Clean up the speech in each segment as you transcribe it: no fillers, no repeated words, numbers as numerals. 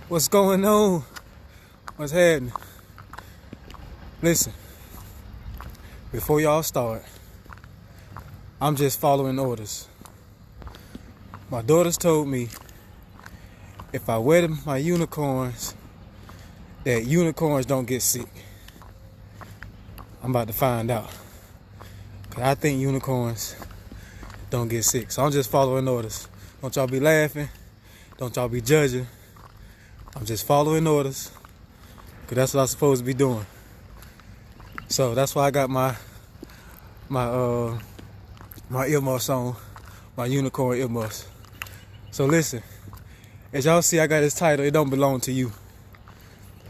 What's going on? What's happening? Listen, before y'all start, I'm just following orders. My daughters told me if I wear my unicorns, that unicorns don't get sick. I'm about to find out. Cause I think unicorns don't get sick. So I'm just following orders. Don't y'all be laughing. Don't y'all be judging. I'm just following orders. Cause that's what I'm supposed to be doing. So that's why I got my earmuffs on, my unicorn earmuffs. So listen, as y'all see, I got this title, It Don't Belong to You.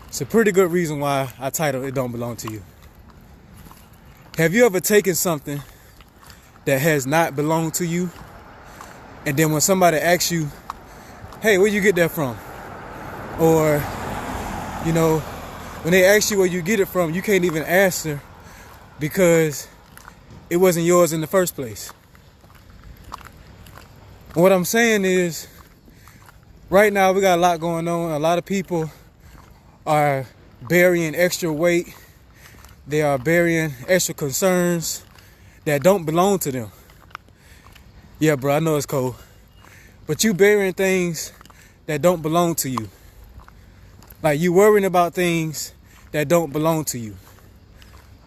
It's a pretty good reason why I titled It Don't Belong to You. Have you ever taken something that has not belonged to you, and then when somebody asks you, hey, where you get that from? Or, when they ask you where you get it from, you can't even answer because it wasn't yours in the first place. What I'm saying is, right now we got a lot going on. A lot of people are burying extra weight. They are burying extra concerns that don't belong to them. Yeah, bro, I know it's cold. But you burying things that don't belong to you. Like, you worrying about things that don't belong to you.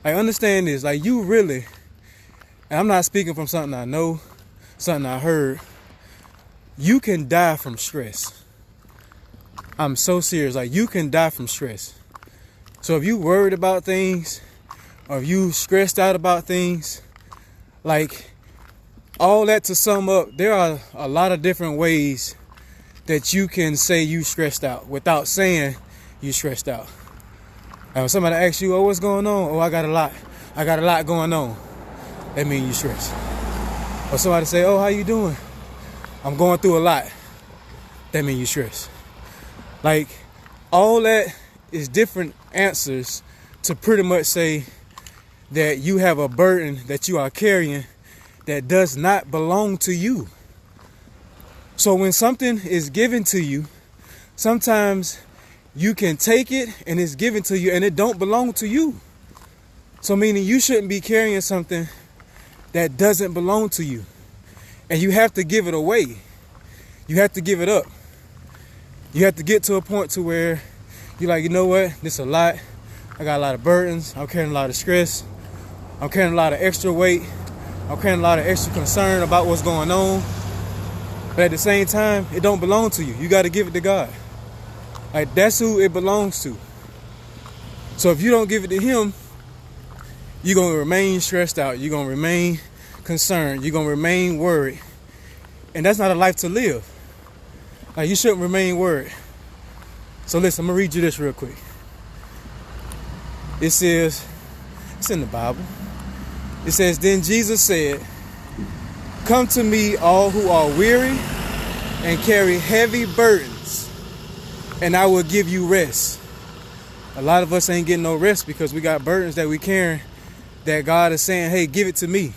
I understand this. Like, you really, and I'm not speaking from something I know, something I heard. You can die from stress. I'm so serious. Like, you can die from stress. So if you worried about things, or if you stressed out about things, like, all that to sum up, there are a lot of different ways that you can say you stressed out without saying you stressed out. And when somebody asks you, oh, what's going on? Oh, I got a lot going on. That means you stressed. Or somebody say, oh, how you doing? I'm going through a lot. That means you stressed. Like, all that is different answers to pretty much say that you have a burden that you are carrying that does not belong to you. So when something is given to you, sometimes you can take it and it's given to you and it don't belong to you. So meaning you shouldn't be carrying something that doesn't belong to you. And you have to give it away. You have to give it up. You have to get to a point to where you're like, you know what? This is a lot. I got a lot of burdens. I'm carrying a lot of stress. I'm carrying a lot of extra weight. I'm carrying a lot of extra concern about what's going on. But at the same time, it don't belong to you. You got to give it to God. Like, that's who it belongs to. So if you don't give it to him, you're going to remain stressed out. You're going to remain concerned. You're going to remain worried. And that's not a life to live. Like, you shouldn't remain worried. So listen, I'm going to read you this real quick. It says, it's in the Bible. It says, then Jesus said, come to me all who are weary and carry heavy burdens, and I will give you rest. A lot of us ain't getting no rest because we got burdens that we carrying that God is saying, hey, give it to me.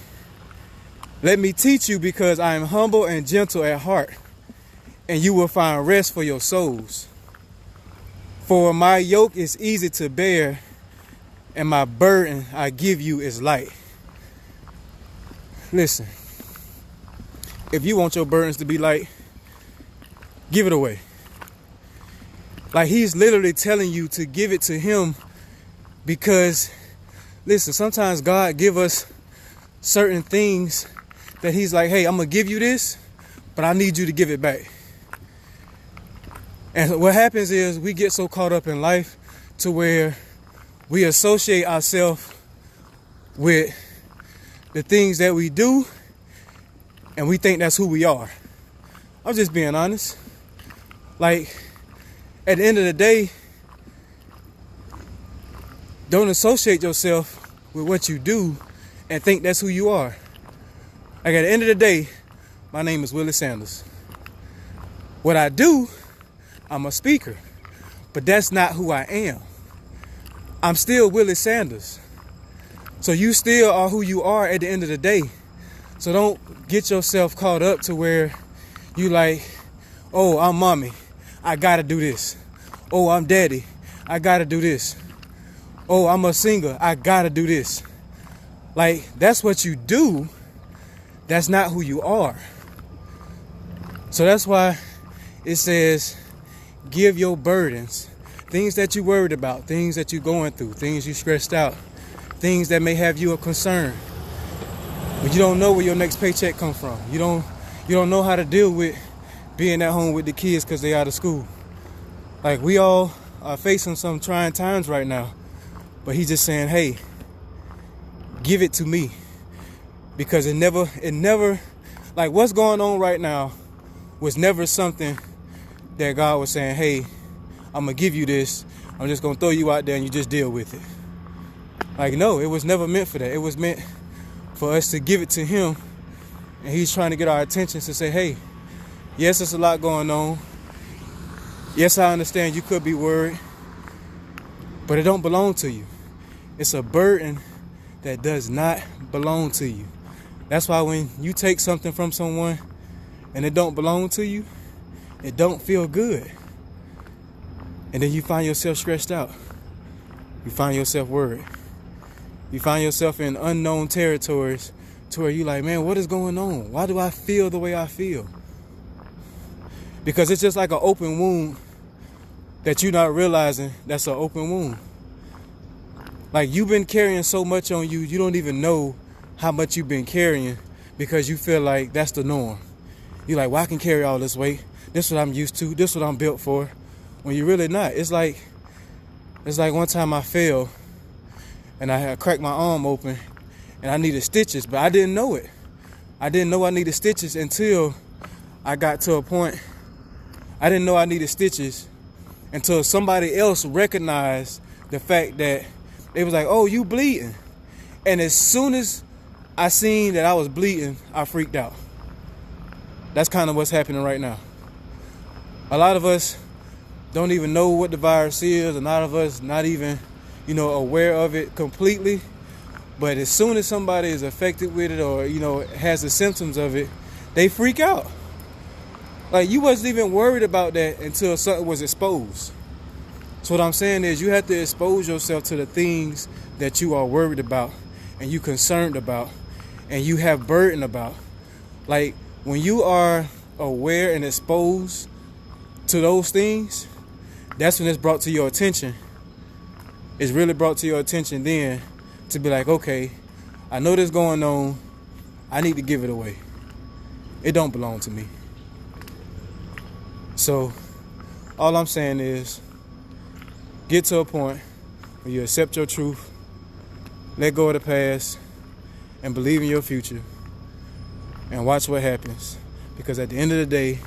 Let me teach you because I am humble and gentle at heart, and you will find rest for your souls. For my yoke is easy to bear, and my burden I give you is light. Listen, if you want your burdens to be light, give it away. Like, he's literally telling you to give it to him because, listen, sometimes God give us certain things that he's like, hey, I'm going to give you this, but I need you to give it back. And what happens is we get so caught up in life to where we associate ourselves with the things that we do, and we think that's who we are. I'm just being honest. Like, at the end of the day, don't associate yourself with what you do and think that's who you are. Like, at the end of the day, my name is Willie Sanders. What I do, I'm a speaker, but that's not who I am. I'm still Willie Sanders. So you still are who you are at the end of the day. So don't get yourself caught up to where you like, oh, I'm mommy, I gotta do this. Oh, I'm daddy, I gotta do this. Oh, I'm a singer, I gotta do this. Like, that's what you do. That's not who you are. So that's why it says, give your burdens, things that you worried about, things that you're going through, things you stressed out, things that may have you a concern. But you don't know where your next paycheck come from. You don't know how to deal with being at home with the kids because they out of school. Like, we all are facing some trying times right now. But he's just saying, hey, give it to me. Because it never, like, what's going on right now was never something that God was saying, hey, I'm going to give you this. I'm just going to throw you out there and you just deal with it. Like, no, it was never meant for that. It was meant for us to give it to him. And he's trying to get our attention to say, hey, yes, there's a lot going on. Yes, I understand you could be worried, but it don't belong to you. It's a burden that does not belong to you. That's why when you take something from someone and it don't belong to you, it don't feel good. And then you find yourself stressed out. You find yourself worried. You find yourself in unknown territories to where you're like, man, what is going on? Why do I feel the way I feel? Because it's just like an open wound that you're not realizing that's an open wound. Like, you've been carrying so much on you, you don't even know how much you've been carrying because you feel like that's the norm. You're like, well, I can carry all this weight. This is what I'm used to. This is what I'm built for. When you're really not. It's like one time I fell and I had cracked my arm open and I needed stitches, but I didn't know it. I didn't know I needed stitches until I got to a point. I didn't know I needed stitches until somebody else recognized the fact that they was like, oh, you bleeding. And as soon as I seen that I was bleeding, I freaked out. That's kind of what's happening right now. A lot of us don't even know what the virus is. A lot of us not even, aware of it completely. But as soon as somebody is affected with it or, has the symptoms of it, they freak out. Like, you wasn't even worried about that until something was exposed. So what I'm saying is you have to expose yourself to the things that you are worried about and you concerned about and you have burden about. Like, when you are aware and exposed to those things, that's when it's brought to your attention. It's really brought to your attention then to be like, okay, I know this going on. I need to give it away. It don't belong to me. So all I'm saying is get to a point where you accept your truth, let go of the past, and believe in your future, and watch what happens. Because at the end of the day,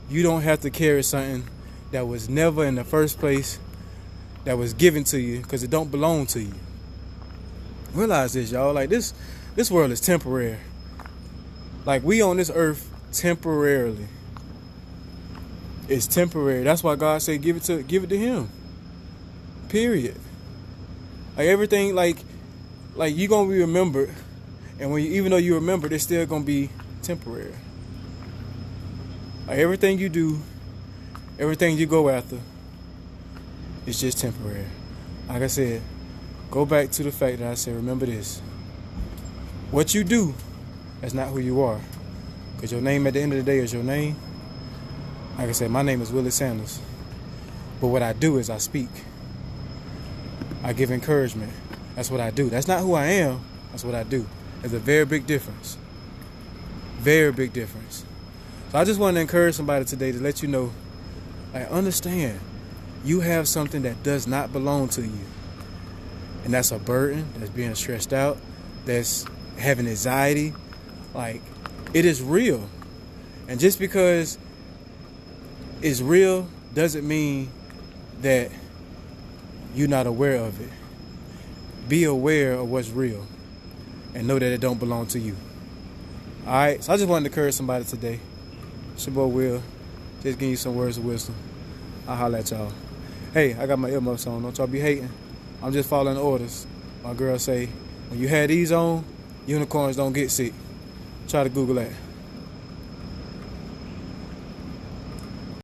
you don't have to carry something that was never in the first place, that was given to you, because it don't belong to you. Realize this, y'all. Like, this world is temporary. Like, we on this earth temporarily. It's temporary. That's why God said give it to him. Period. Like, everything, like you gonna be remembered, and even though you remember, it's still gonna be temporary. Like, everything you do, everything you go after, it's just temporary. Like I said, go back to the fact that I said, remember this. What you do, that's not who you are. Because your name at the end of the day is your name. Like I said, my name is Willie Sanders. But what I do is I speak. I give encouragement. That's what I do. That's not who I am. That's what I do. There's a very big difference. Very big difference. So I just want to encourage somebody today to let you know, like, understand, you have something that does not belong to you. And that's a burden, that's being stressed out, that's having anxiety. Like, it is real. And just because it's real doesn't mean that you're not aware of it. Be aware of what's real and know that it don't belong to you. All right, so I just wanted to encourage somebody today. It's your boy Will, just giving you some words of wisdom. I'll holler at y'all. Hey, I got my earmuffs on. Don't y'all be hating. I'm just following orders. My girl say, when you have these on, unicorns don't get sick. Try to Google that.